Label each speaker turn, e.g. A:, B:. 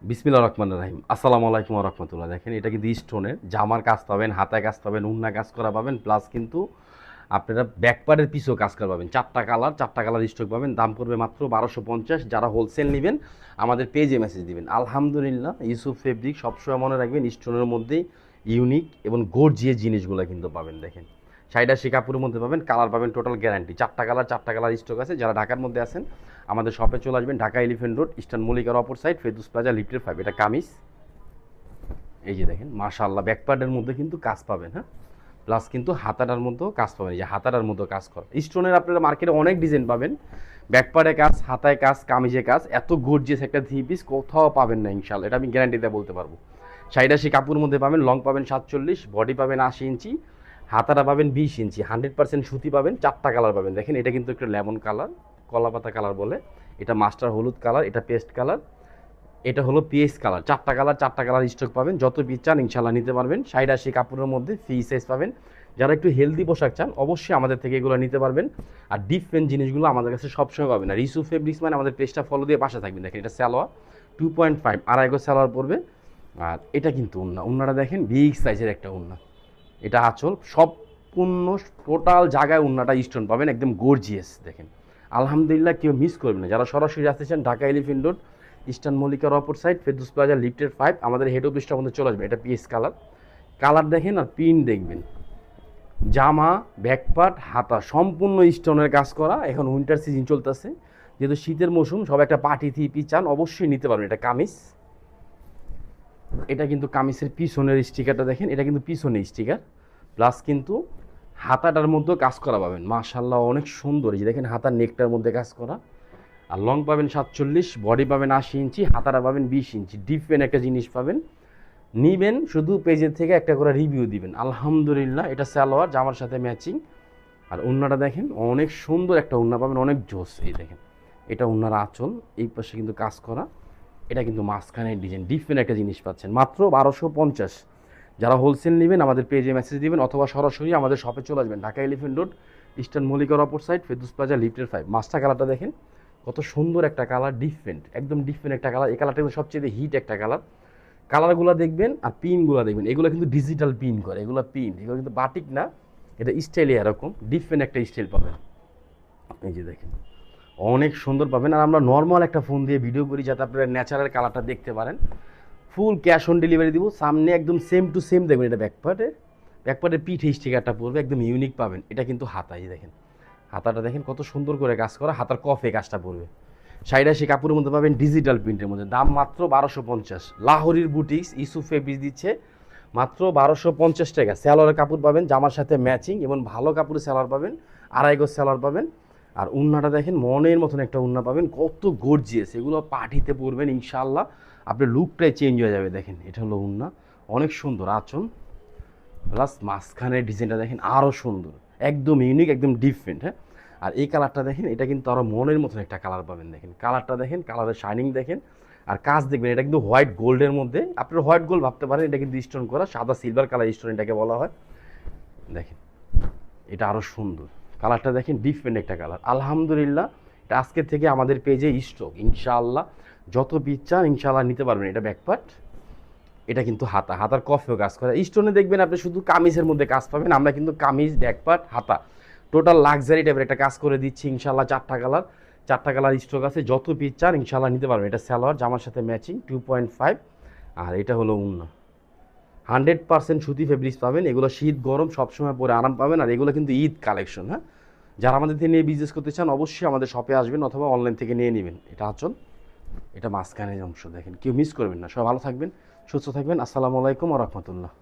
A: বিসমিল্লাহির রহমানির রহিম। আসসালামু আলাইকুম ওয়া রাহমাতুল্লাহ। দেখেন এটা কিন্তু স্টোনের জামার কাজ পাবেন, হাতায় কাজ পাবেন, ওড়না কাজ করা পাবেন, প্লাস কিন্তু আপনারা ব্যাকপার্টের পিছেও কাজ করা পাবেন। 4টা কালার স্টক পাবেন। দাম পড়বে মাত্র 1250। যারা হোলসেল নেবেন আমাদের পেজে মেসেজ দিবেন। আলহামদুলিল্লাহ, ইউসুফ ফেব্রিক সবসময় মনে রাখবেন স্টোনের মধ্যেই ইউনিক এবং গর্জিয়াস জিনিসগুলো কিন্তু পাবেন। দেখেন 60-80 কাপড়ের মধ্যে পাবেন, কালার পাবেন টোটাল গ্যারান্টি। 4টা কালার স্টক আছে। যারা ঢাকার মধ্যে আছেন আমাদের শপে চলে আসবেন, ঢাকা এলিফেন্ট রোড, ইস্টার্ন মল্লিকার অপর সাইড, ফেরদৌস প্লাজা, লিফটের 5। এটা কামিজ। এই যে দেখেন মাশাআল্লাহ, ব্যাকপার্টের মধ্যে কিন্তু কাজ পাবেন। হ্যাঁ, প্লাস কিন্তু হাতাটার মধ্যেও কাজ পাবেন। এই যে হাতাটার মধ্যেও কাজ করা স্টোনের আপনারা মার্কেটে অনেক ডিজাইন পাবেন। ব্যাকপার্টে কাজ, হাতায় কাজ, কামিজে কাজ, এত গর্জিয়াস একটা থ্রি পিস কোথাও পাবেন না ইনশাআল্লাহ। এটা আমি গ্যারান্টি দিয়ে বলতে পারবো। 60-80 কাপড়ের মধ্যে পাবেন। লং পাবেন 47, বডি পাবেন 80 ইঞ্চি, হাতাটা পাবেন 20 ইঞ্চি, 100% সুতি পাবেন। 4টা কালার পাবেন। দেখেন এটা কিন্তু একটা লেমন কালার, কলাপাতা কালার বলে, এটা মাস্টার হলুদ কালার, এটা পেস্ট কালার, এটা হলো পিএস কালার। 4টা কালার স্টক পাবেন। যত পিস চান ইনশাল্লাহ নিতে পারবেন। 60-80 কাপড়ের মধ্যে ফ্রি সাইজ পাবেন। যারা একটু হেলদি পোশাক চান অবশ্যই আমাদের থেকে এগুলো নিতে পারবেন। আর ডিফারেন্ট জিনিসগুলো আমাদের কাছে সবসময় পাবেন। আর ইউসুফ ফেব্রিক্স মানে আমাদের পেজটা ফলো দিয়ে পাশে থাকবেন। দেখেন এটা সালোয়ার 2.5 আড়াই গজ সালোয়ার পড়বে। আর এটা কিন্তু উন্নাটা দেখেন বিগ সাইজের একটা উন্না। এটা আঁচল সম্পূর্ণ টোটাল জায়গায় উন্নাটা স্টোন পাবেন, একদম গর্জিয়াস। দেখেন আলহামদুলিল্লাহ, কেউ মিস করবেন না। যারা সরাসরি আসতে চান ঢাকা এলিফেন্ট রোড, ইস্টার্ন মল্লিকার অপর সাইড, ফেরদৌস প্লাজা, লিফটের 5, আমাদের হেড অফিসটার মধ্যে চলে আসবে। এটা পিএস কালার। কালার দেখেন আর পিন দেখবেন। জামা, ব্যাকপার্ট, হাতা সম্পূর্ণ স্টোনের কাজ করা। এখন উইন্টার সিজন চলতেছে, যেহেতু শীতের মৌসুম, সব একটা পার্টি থিপি চান অবশ্যই নিতে পারবেন। এটা কামিজ। এটা কিন্তু কামিজের পিছনের স্টিকারটা দেখেন, এটা কিন্তু পিছনের স্টিকার, প্লাস কিন্তু হাতাটার মধ্যেও কাজ করা পাবেন। মাশাআল্লাহ অনেক সুন্দর। এই যে দেখেন হাতার নেকটার মধ্যে কাজ করা। আর লং পাবেন 47, বডি পাবেন 80 ইঞ্চি, হাতাটা পাবেন 20 ইঞ্চি। ডিফারেন্ট একটা জিনিস পাবেন। নিবেন শুধু পেজের থেকে একটা করে রিভিউ দিবেন। আলহামদুলিল্লাহ, এটা সালোয়ার জামার সাথে ম্যাচিং। আর ওড়নাটা দেখেন অনেক সুন্দর একটা ওড়না পাবেন, অনেক জোস। এই দেখেন এটা ওড়নার আঁচল, এই পাশে কিন্তু কাজ করা। এটা কিন্তু মাঝখানের ডিজাইন। ডিফারেন্ট একটা জিনিস পাচ্ছেন মাত্র 1250। যারা হোলসেল নেবেন আমাদের পেজে মেসেজ দিবেন, অথবা সরাসরি আমাদের শপে চলে আসবেন, ঢাকা এলিফেন্ট রোড, ইস্টার্ন মল্লিকার অপর সাইড, ফেরদৌস প্লাজা, লিফটের 5। মাস্টার কালারটা দেখেন কত সুন্দর একটা কালার, ডিফারেন্ট, একদম ডিফারেন্ট একটা কালার। এই কালারটা কিন্তু সবচেয়ে হিট একটা কালার। কালারগুলো দেখবেন আর পিনগুলো দেখবেন, এগুলো কিন্তু ডিজিটাল পিন করে। এগুলো পিন, এগুলো কিন্তু বাটিক না, এটা স্টাইলে এরকম ডিফারেন্ট একটা স্টাইল পাবেন। এই যে দেখেন অনেক সুন্দর পাবেন। আর আমরা নর্মাল একটা ফোন দিয়ে ভিডিও করি যাতে আপনারা ন্যাচারাল কালারটা দেখতে পারেন। ফুল ক্যাশ অন ডেলিভারি দিব। সামনে একদম সেম টু সেম দেখবেন। এটা ব্যাকপার্টের পিঠে স্টিকারটা পড়বে, একদম ইউনিক পাবেন। এটা কিন্তু হাতাই দেখেন, হাতাটা দেখেন কত সুন্দর করে কাজ করা, হাতার কফে কাজটা পড়বে। 60-80 কাপড়ের মধ্যে পাবেন, ডিজিটাল প্রিন্টের মধ্যে। দাম মাত্র 1250। লাহোরির বুটিক্স ইউসুফ ফেব্রিক্স দিচ্ছে মাত্র 1250 টাকা। স্যালোয়ারের কাপড় পাবেন জামার সাথে ম্যাচিং, এবং ভালো কাপড়ের স্যালোয়ার পাবেন, আড়াই গজ স্যালোয়ার পাবেন। আর উন্নাটা দেখেন মনের মতন একটা উন্না পাবেন, কত গর্জিয়াস। এগুলো পার্টিতে পরবেন ইনশাআল্লাহ, আপনার লুকটাই চেঞ্জ হয়ে যাবে। দেখেন এটা হলো উন্না, অনেক সুন্দর আঁচল, প্লাস মাঝখানের ডিজাইনটা দেখেন আরও সুন্দর, একদম ইউনিক, একদম ডিফারেন্ট। হ্যাঁ, আর এই কালারটা দেখেন, এটা কিন্তু আরও মনের মতন একটা কালার পাবেন। দেখেন কালারটা দেখেন, কালারের শাইনিং দেখেন। আর কাজ দেখবেন, এটা কিন্তু হোয়াইট গোল্ডের মধ্যে। আপনার হোয়াইট গোল্ড ভাবতে পারেন, এটা কিন্তু স্টোন করা, সাদা সিলভার কালার স্টোন এটাকে বলা হয়। দেখেন এটা আরও সুন্দর, কালারটা দেখেন ডিফারেন্ট একটা কালার। আলহামদুলিল্লাহ, এটা আজকের থেকে আমাদের পেজে স্টক ইনশাআল্লাহ। যত পিস চান ইনশাআল্লাহ নিতে পারবেন। এটা ব্যাকপার্ট, এটা কিন্তু হাতার কফেও কাজ করে। স্টোনে দেখবেন আপনি শুধু কামিজের মধ্যে কাজ পাবেন, আমরা কিন্তু কামিজ, ব্যাকপার্ট, হাতা টোটাল লাক্সারি টাইপের একটা কাজ করে দিচ্ছি ইনশাআল্লাহ। 4টা কালার স্টক আছে। যত পিস চান ইনশাআল্লাহ নিতে পারবেন। এটা সালোয়ার জামার সাথে ম্যাচিং 2.5। আর এটা হলো উন্না। 100% সুতি ফেব্রিক্স পাবেন। এগুলো শীত গরম সবসময় পরে আরাম পাবেন। আর এগুলো কিন্তু ঈদ কালেকশন। হ্যাঁ, যারা আমাদের থেকে নিয়ে বিজনেস করতে চান অবশ্যই আমাদের শপে আসবেন, অথবা অনলাইন থেকে নিয়ে নেবেন। এটা আঁচল, এটা মাঝখানের অংশ। দেখেন কেউ মিস করবেন না। সবাই ভালো থাকবেন, সুস্থ থাকবেন। আসসালামু আলাইকুম ওয়া রাহমাতুল্লাহ।